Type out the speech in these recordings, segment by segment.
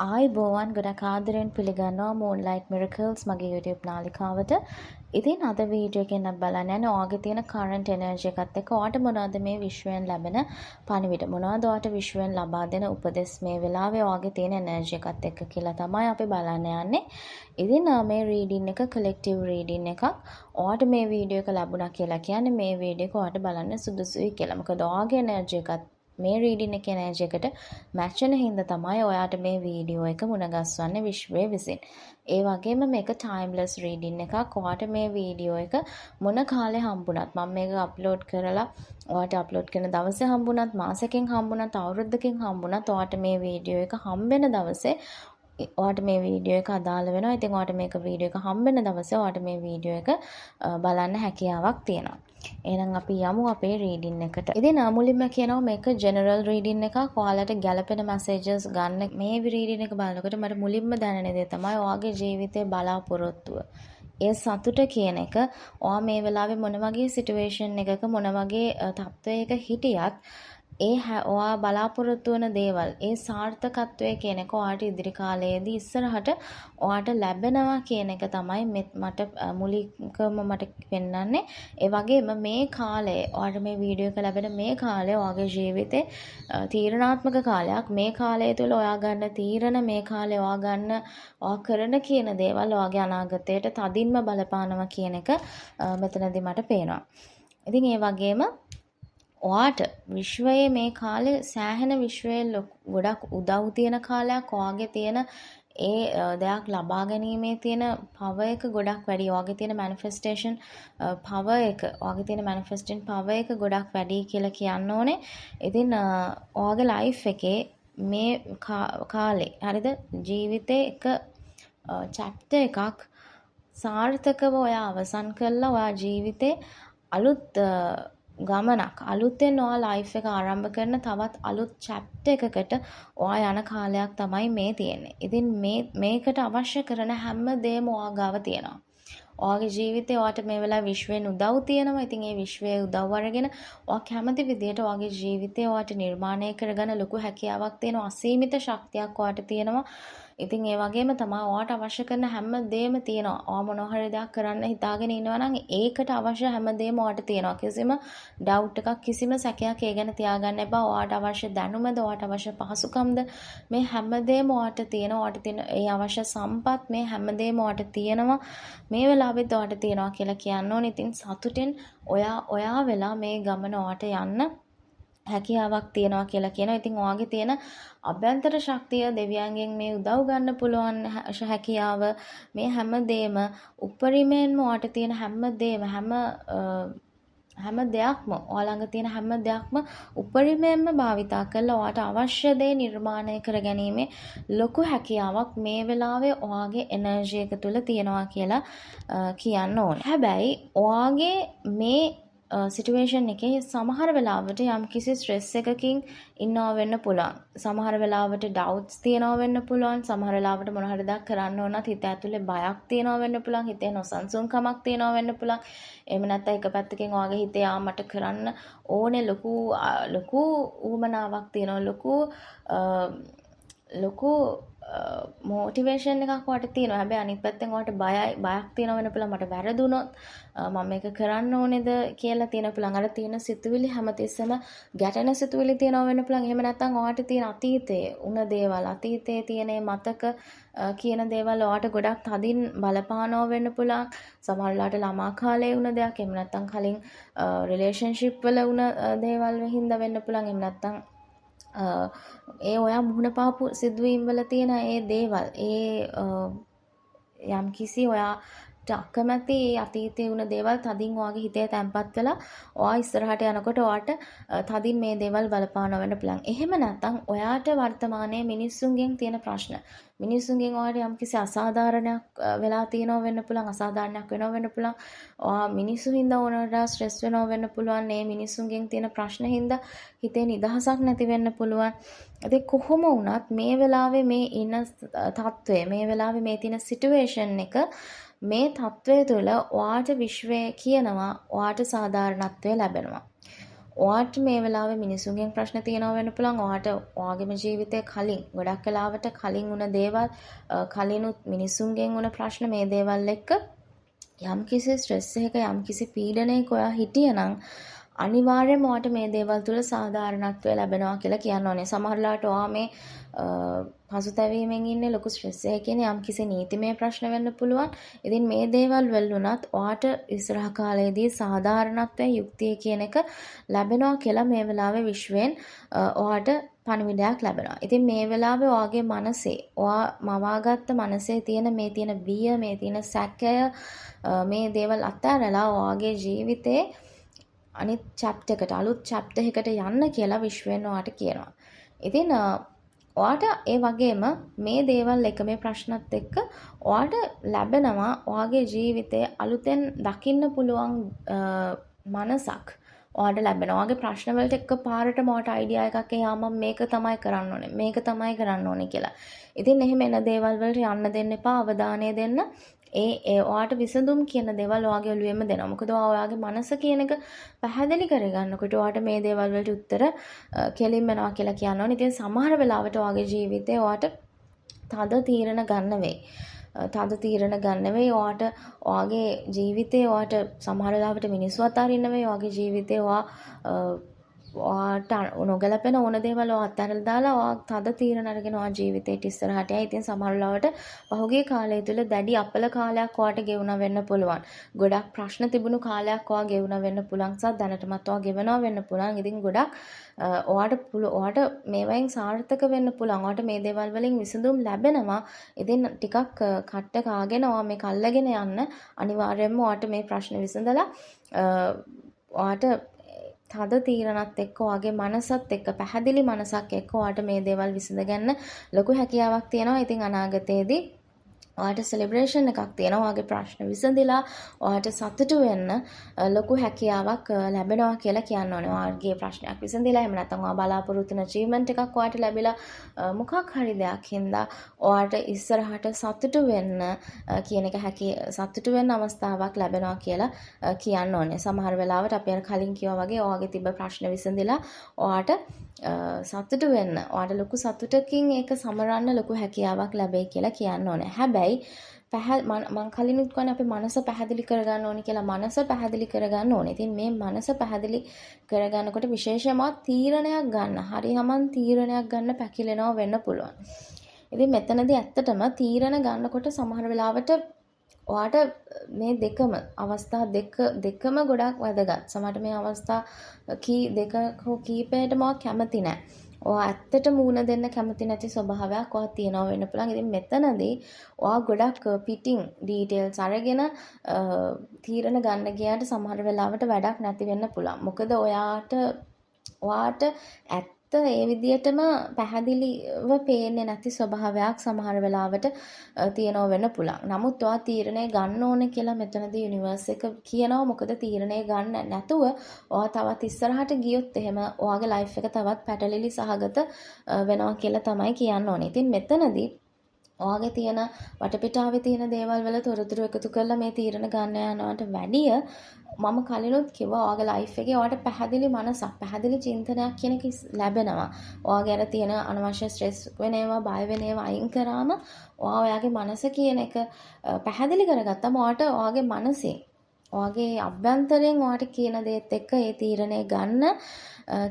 ආයිබෝවන් ගොඩක් ආදරෙන් පිළිගන්නවා Moonlight Miracles මගේ YouTube නාලිකාවට. ඉතින් අද වීඩියෝ එකෙන් අපි බලන්න යන්නේ ඔයාගේ තියෙන current energy එකත් එක්ක ඔයාට මොනවද මේ විශ්වයෙන් ලැබෙන පණිවිඩ, මොනවද ඔයාට විශ්වයෙන් ලබා දෙන උපදෙස් මේ වෙලාවේ ඔයාගේ තියෙන energy එකත් එක්ක කියලා තමයි අපි බලන්න යන්නේ. ඉතින් මේ reading එක collective reading එකක්. ඔයාට මේ වීඩියෝ එක ලැබුණා කියලා කියන්නේ මේ වීඩියෝ එක ඔයාට බලන්න සුදුසුයි කියලා. මොකද ඔයාගේ energy එකත් මේ රීඩින් එකේ එනර්ජි එකට මැච් වෙන හින්දා තමයි ඔයාට මේ වීඩියෝ එක මුණගස්වන්නේ විශ්වයේ විසින්. ඒ වගේම මේක ටයිම්ලස් රීඩින් එකක්. ඔයාට මේ වීඩියෝ එක මොන කාලේ හම්බුණත් මම මේක අප්ලෝඩ් කරලා ඔයාට අප්ලෝඩ් කරන දවසේ හම්බුණත් මාසෙකින් හම්බුණත් අවුරුද්දකින් හම්බුණත් ඔයාට මේ වීඩියෝ එක හම්බෙන දවසේ ඔයාට මේ වීඩියෝ එක අදාළ වෙනවා. ඉතින් ඔයාට මේක වීඩියෝ එක හම්බෙන දවසේ ඔයාට මේ වීඩියෝ එක බලන්න හැකියාවක් තියෙනවා. එහෙනම් අපි යමු අපේ රීඩින් එකට. ඉතින් මුලින්ම කියනවා මේක ජෙනරල් රීඩින් එකක්. ඔයාලට ගැළපෙන මැසේජස් ගන්න. මේ රීඩින් එක බලනකොට මට මුලින්ම දැනෙන දේ තමයි ඔයාගේ ජීවිතේ බලාපොරොත්තුව. ඒ සතුට කියන එක ඔයා මේ වෙලාවේ මොන වගේ සිටුේෂන් එකක මොන වගේ තත්වයක හිටියත් ඔයා බලාපොරොත්තු වෙන දේවල් ඒ සාර්ථකත්වය කියන එක ඔයාට ඉදිරි කාලයේදී ඉස්සරහට ඔයාට ලැබෙනවා කියන එක තමයි මට මුලිකම මට පෙන්වන්නේ. ඒ වගේම මේ කාලේ ඔයාට මේ වීඩියෝ එක ලැබෙන මේ කාලේ ඔයාගේ ජීවිතේ තීරණාත්මක කාලයක්. මේ කාලය තුළ ඔයා ගන්න තීරණ, මේ කාලේ ඔයා කරන කියන දේවල් ඔයාගේ අනාගතයට තදින්ම බලපානවා කියන එක මෙතනදී මට පේනවා. ඉතින් ඒ වගේම ඔයාට විශ්වයේ මේ කාලේ සෑහෙන විශ්වයේ ගොඩක් උදව් තියෙන කාලයක්. ඔයාගේ තියෙන දෙයක් ලබා ගැනීමේ තියෙන power එක ගොඩක් වැඩි. ඔයාගේ තියෙන manifestation power එක, ඔයාගේ තියෙන manifesting power එක ගොඩක් වැඩි කියලා කියන්න ඕනේ. ඉතින් ඔයාගේ life එකේ මේ කාලේ හරිද ජීවිතේ එක chapter එකක් සාර්ථකව ඔයා අවසන් කළා. ඔයා ජීවිතේ අලුත් ගමනක් අලුතෙන් ඔයා ලයිෆ් එක ආරම්භ කරන තවත් අලුත් චැප්ටර් එකකට ඔයා යන කාලයක් තමයි මේ තියෙන්නේ. ඉතින් මේකට අවශ්‍ය කරන හැම දෙයක්ම ඔයා ගාව තියෙනවා. ඔයාගේ ජීවිතේ ඔයාට මේ වෙලාවේ විශ්වයෙන් උදව් තියෙනවා. ඉතින් ඒ විශ්වයේ උදව් අරගෙන ඔයා කැමති විදියට ඔයාගේ ජීවිතේ ඔයාට නිර්මාණය කරගන්න ලොකු හැකියාවක් තියෙනවා. අසීමිත ශක්තියක් ඔයාට තියෙනවා. ඉතින් ඒ වගේම තමයි ඔයාට අවශ්‍ය කරන හැම දෙයක්ම තියෙනවා. ඔයා මොනවා හරි දෙයක් කරන්න හිතාගෙන ඉනවා නම් ඒකට අවශ්‍ය හැම දෙයක්ම ඔයාට තියෙනවා. කිසිම ඩවුට් එකක්, කිසිම සැකයක් ඒ ගැන තියාගන්න එපා. ඔයාට අවශ්‍ය දැනුමද, ඔයාට අවශ්‍ය පහසුකම්ද මේ හැම දෙයක්ම ඔයාට තියෙනවා. ඔයාට තියෙන ඒ අවශ්‍ය සම්පත් මේ හැම දෙයක්ම ඔයාට තියෙනවා. මේ වෙලාවෙත් ඔයාට තියෙනවා කියලා කියන්න ඕනේ. ඉතින් සතුටෙන් ඔයා වෙලා මේ ගමන ඔයාට යන්න හැකියාවක් තියනවා කියලා කියනවා. ඉතින් ඔයාගේ තියෙන අභ්‍යන්තර ශක්තිය දෙවියන්ගෙන් මේ උදව් ගන්න පුළුවන් හැකියාව මේ හැම දෙයක්ම උපරිමයෙන්ම ඔයාට තියෙන හැම දෙයක්ම ඔයා ළඟ තියෙන හැම දෙයක්ම උපරිමයෙන්ම භාවිතා කරලා ඔයාට අවශ්‍ය දේ නිර්මාණය කර ගැනීමේ ලොකු හැකියාවක් මේ වෙලාවේ ඔයාගේ එනර්ජි එක තුල තියෙනවා කියලා කියන්න ඕනේ. හැබැයි ඔයාගේ මේ සිටුේෂන් එකේ සමහර වෙලාවට යම් කිසි ස්ට්‍රෙස් එකකින් ඉන්නවා වෙන්න පුළුවන්. සමහර වෙලාවට ඩවුට්ස් තියෙනවා වෙන්න පුළුවන්. සමහර වෙලාවට මොන හරි දෙයක් කරන්න ඕනත් හිත ඇතුලේ බයක් තියෙනවා වෙන්න පුළුවන්. හිතේ නොසන්සුන්කමක් තියෙනවා වෙන්න පුළුවන්. එහෙම නැත්නම් එක පැත්තකින් ඔයාගේ හිතේ මට කරන්න ඕනේ ලොකු ඌමනාවක් තියෙනවා. ලොකු මොටිවේෂන් එකක් ඔයාට තියෙනවා. හැබැයි අනිත් පැත්තෙන් ඔයාට බයක් තියෙනවා වෙන පුළුවන්. මට වැරදුනොත් මම මේක කරන්න ඕනේද කියලා තියෙන පුළුවන්. අර තියෙන සිතුවිලි හැමතිස්සෙම ගැටෙන සිතුවිලි තියෙනවා වෙන්න පුළුවන්. එහෙම නැත්නම් ඔයාට තියෙන අතීතයේ උන දේවල්, අතීතයේ තියෙන මතක කියන දේවල් ඔයාට ගොඩක් තදින් බලපානවා වෙන්න පුළුවන්. සමහර වෙලාවට ළමා කාලේ වුණ දෙයක්, එහෙම නැත්නම් කලින් රිලේෂන්ෂිප් වල වුණ දේවල් හින්දා වෙන්න පුළුවන්. එහෙම නැත්නම් ඔයා මුහුණ පාපු සිදුවීම් වල තියෙන ඒ දේවල් යම් කිසි ඔයාට අකමැති අතීතයේ වුණ දේවල් තදින් ඔයාගේ හිතේ තැම්පත් වෙලා ඔයා ඉස්සරහට යනකොට ඔයාට තදින් මේ දේවල් බලපානවා වෙන්න පුළුවන්. එහෙම නැත්නම් ඔයාට වර්තමානයේ මිනිස්සුන්ගෙන් තියෙන ප්‍රශ්න, මිනිස්සුන්ගෙන් ඔයාට යම් කිසි අසාධාරණයක් වෙලා තියෙනවා වෙන්න පුළුවන්. අසාධාරණයක් වෙනවා වෙන්න පුළුවන්. ඔයා මිනිස්සු හින්දා ඕනට ස්ට්‍රෙස් වෙනවා වෙන්න පුළුවන්. මේ මිනිස්සුන්ගෙන් තියෙන ප්‍රශ්න හින්දා හිතේ නිදහසක් නැති වෙන්න පුළුවන්. ඉතින් කොහොම වුණත් මේ වෙලාවේ මේ ඉන්න තත්වය, මේ වෙලාවේ මේ තියෙන සිටුේෂන් එක, මේ තත්වය තුළ ඔයාට විශ්වය කියනවා ඔයාට සාධාරණත්වය ලැබෙනවා. ඔයාට මේ වෙලාවේ මිනිසුන්ගෙන් ප්‍රශ්න තියෙනවා වෙන්න පුළුවන්. ඔයාට ඔයාගේම ජීවිතේ කලින් ගොඩක් වෙලාවට කලින් වුණ දේවල් කලිනුත් මිනිසුන්ගෙන් වුණ ප්‍රශ්න මේ දේවල් එක්ක යම්කිසි ස්ට්‍රෙස් එකක යම්කිසි පීඩනයක ඔයා හිටියනම් අනිවාර්යයෙන්ම ඔයාට මේ දේවල් තුළ සාධාරණත්වය ලැබෙනවා කියලා කියන්න ඕනේ. සමහරලාට ඔයා මේ පසුතැවීමෙන් ඉන්නේ ලොකු ස්ට්‍රෙස් එකකින් යම්කිසි නීතිමය ප්‍රශ්න වෙන්න පුළුවන්. ඉතින් මේ දේවල් වල වුණත් ඔයාට ඉස්සරහ කාලයේදී සාධාරණත්වය යුක්තිය කියන එක ලැබෙනවා කියලා මේ වෙලාවේ විශ්වයෙන් ඔයාට පණිවිඩයක් ලැබෙනවා. ඉතින් මේ වෙලාවේ ඔයාගේ මනසේ ඔයා මවාගත්ත මනසේ තියෙන මේ තියෙන බිය, මේ තියෙන සැකය, මේ දේවල් අත්හැරලා ඔයාගේ ජීවිතේ අනිත් චැප්ටර් එකට අලුත් චැප්ටර් එකකට යන්න කියලා විශ්වයෙන් ඔයාට කියනවා. ඉතින් ඔයාට ඒ වගේම මේ දේවල් එක මේ ප්‍රශ්නත් එක්ක ඔයාට ලැබෙනවා ඔයාගේ ජීවිතයේ අලුතෙන් දකින්න පුළුවන් මනසක් ඔයාට ලැබෙනවා. ඔයාගේ ප්‍රශ්න වලට එකපාරටම ඔයාට අයිඩියා එකක් එහා මම මේක තමයි කරන්න ඕනේ. මේක තමයි කරන්න ඕනේ කියලා. ඉතින් එහෙම එන දේවල් වලට යන්න දෙන්න එපා. අවධානය දෙන්න. ඒ ඔයාට විසඳුම් කියන දේවල් ඔයාගේ ඔළුවේම දෙනවා. මොකද ඔයාගේ මනස කියන එක පැහැදිලි කරගන්නකොට ඔයාට මේ දේවල් වලට උත්තර කෙලින්ම එනවා කියලා කියනවා. ඉතින් සමහර වෙලාවට ඔයාගේ ජීවිතේ ඔයාට තද තීරණ ගන්න වෙයි. තද තීරණ ගන්න වෙයි. ඔයාට ඔයාගේ ජීවිතේ ඔයාට සමහර වෙලාවට මිනිස්සු අතරින්න වෙයි. ඔයාගේ ජීවිතේ ඔයාට නොගැලපෙන ඕන දේවල් ඔයා අත්හැරලා දාලා ඔයා තද තීරණ අරගෙන ඔයා ජීවිතේට ඉස්සරහට යයි. ඉතින් සමහර වෙලාවට පහුගිය කාලය තුල දැඩි අපල කාලයක් ඔයාට ගෙවුණා වෙන්න පුළුවන්. ගොඩක් ප්‍රශ්න තිබුණු කාලයක් ඔයා ගෙවුණා වෙන්න පුළුවන්. සත් දැනටමත් ඔයා ගෙවනවා වෙන්න පුළුවන්. ඉතින් ගොඩක් ඔයාට මේවයින් සාර්ථක වෙන්න පුළුවන්. ඔයාට මේ දේවල් වලින් විසඳුම් ලැබෙනවා. ඉතින් ටිකක් කට්ට කාගෙන ඔයා මේක අල්ලගෙන යන්න. අනිවාර්යයෙන්ම ඔයාට මේ ප්‍රශ්න විසඳලා ඔයාට තද තීරණත් එක්ක ඔයාගේ මනසත් එක්ක පැහැදිලි මනසක් එක්ක ඔයාට මේ දේවල් විසඳ ගන්න ලොකු හැකියාවක් තියෙනවා. ඉතින් අනාගතයේදී ඔයාට සෙලිබ්‍රේෂන් එකක් තියෙනවා. ඔයාගේ ප්‍රශ්න විසඳිලා ඔයාට සතුටු වෙන්න ලොකු හැකියාවක් ලැබෙනවා කියලා කියන්න ඕනේ. ඔයාගේ ප්‍රශ්නයක් විසඳිලා එහෙම නැත්නම් ඔයා බලාපොරොත්තු වෙන අචීව්මන්ට් එකක් ඔයාට ලැබිලා මොකක් හරි දෙයක් හින්දා ඔයාට ඉස්සරහට සතුටු වෙන්න කියන එක සතුටු වෙන්න අවස්ථාවක් ලැබෙනවා කියලා කියන්න ඕනේ. සමහර වෙලාවට අපි අර කලින් කිව්වා වගේ ඔයාගේ තිබ්බ ප්‍රශ්න විසඳිලා ඔයාට සතුටු වෙන්න ඔයාට ලොකු සතුටකින් ඒක සමරන්න ලොකු හැකියාවක් ලැබෙයි කියලා කියන්න ඕනේ. හැබැයි මම කලිනුත් කියන්නේ අපි මනස පැහැදිලි කරගන්න ඕනේ කියලා. මනස පැහැදිලි කරගන්න ඕනේ. ඉතින් මේ මනස පැහැදිලි කරගන්නකොට විශේෂයෙන්ම තීරණයක් ගන්න. හරියමන් තීරණයක් ගන්න පැකිලෙනවා වෙන්න පුළුවන්. ඉතින් මෙතනදී ඇත්තටම තීරණ ගන්නකොට සමහර වෙලාවට ඔයාට මේ දෙකම අවස්ථා දෙකම ගොඩක් වැදගත්. සමහරට මේ අවස්ථා කීපයටම කැමති නැහැ. ඔයා ඇත්තට මූණ දෙන්න කැමති නැති ස්වභාවයක් ඔයා තියෙනවා වෙන්න පුළුවන්. ඉතින් මෙතනදී ඔයා ගොඩක් පිටින් ඩීටේල්ස් අරගෙන තීරණ ගන්න ගියාට සමහර වෙලාවට වැඩක් නැති වෙන්න පුළුවන්. මොකද ඔයාට ඒ විදිහටම පැහැදිලිව පේන්නේ නැති ස්වභාවයක් සමහර වෙලාවට තියෙනව වෙන්න පුළුවන්. නමුත් ඔයා තීරණය ගන්න ඕනේ කියලා මෙතනදී යුනිවර්ස් එක කියනවා. මොකද තීරණය ගන්න නැතුව ඔයා තවත් ඉස්සරහට ගියොත් එහෙම ඔයාගේ ලයිෆ් එක තවත් පැටලිලි සහගත වෙනවා කියලා තමයි කියන්න ඕනේ. ඉතින් මෙතනදී ඔයාගේ තියෙන වටපිටාවේ තියෙන දේවල් වල තොරතුරු එකතු කරලා මේ තීරණ ගන්න යනවට වැඩිය මම කලිනුත් කිව්වා ඔයාගේ ලයිෆ් එකේ ඔයාට පැහැදිලි මනසක්, පැහැදිලි චින්තනයක් කියන එක ලැබෙනවා. ඔයාගේ අර තියෙන අනවශ්‍ය ස්ට්‍රෙස් වෙන ඒවා, බය වෙන ඒවා අයින් කරාම ඔයාගේ මනස කියන එක පැහැදිලි කරගත්තම ඔයාගේ මනසේ ඔයාගේ අභ්‍යන්තරයෙන් ඔයාට කියන දේත් එක්ක ඒ තීරණය ගන්න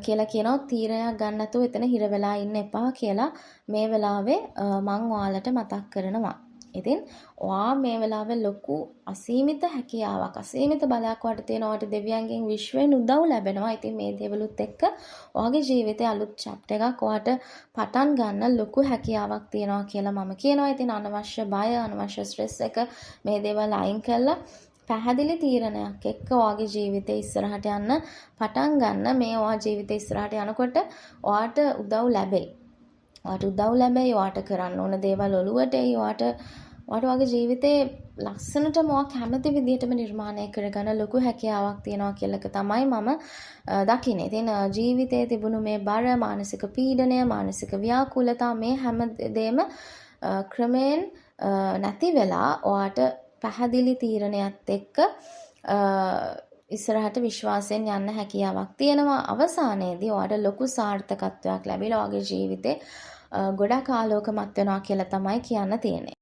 කියලා කියනවා. තීරණයක් ගන්න නැතුව එතන හිර වෙලා ඉන්න එපා කියලා මේ වෙලාවේ මම ඔයාලට මතක් කරනවා. ඉතින් ඔයා මේ වෙලාවේ ලොකු අසීමිත හැකියාවක්, අසීමිත බලයක් ඔයාට තියෙනවා. ඔයාට දෙවියන්ගෙන් විශ්වයෙන් උදව් ලැබෙනවා. ඉතින් මේ දේවලුත් එක්ක ඔයාගේ ජීවිතේ අලුත් චැප්ටර් එකක් ඔයාට පටන් ගන්න ලොකු හැකියාවක් තියෙනවා කියලා මම කියනවා. ඉතින් අනවශ්‍ය බය, අනවශ්‍ය ස්ට්‍රෙස් එක මේ දේවල් අයින් කරලා පැහැදිලි තීරණයක් එක්ක ඔයාගේ ජීවිතේ ඉස්සරහට යන්න පටන් ගන්න. මේ ඔයා ජීවිතේ ඉස්සරහට යනකොට ඔයාට උදව් ලැබෙයි. ඔයාට කරන්න ඕන දේවල් ඔලුවට එයි. ඔයාට ඔයාගේ ජීවිතේ ලස්සනටම ඔයා කැමති විදිහටම නිර්මාණය කරගන්න ලොකු හැකියාවක් තියෙනවා කියලා එක තමයි මම දකින්නේ. ඉතින් ජීවිතේ තිබුණු මේ බර, මානසික පීඩනය, මානසික ව්‍යාකූලතා මේ හැම දෙම ක්‍රමයෙන් නැති වෙලා ඔයාට පැහැදිලි තීරණයක් එක්ක ඉස්සරහට විශ්වාසයෙන් යන්න හැකියාවක් තියෙනවා. අවසානයේදී ඔයාට ලොකු සාර්ථකත්වයක් ලැබිලා ඔයාගේ ජීවිතේ ගොඩක් ආලෝකමත් වෙනවා කියලා තමයි කියන්න තියෙන්නේ.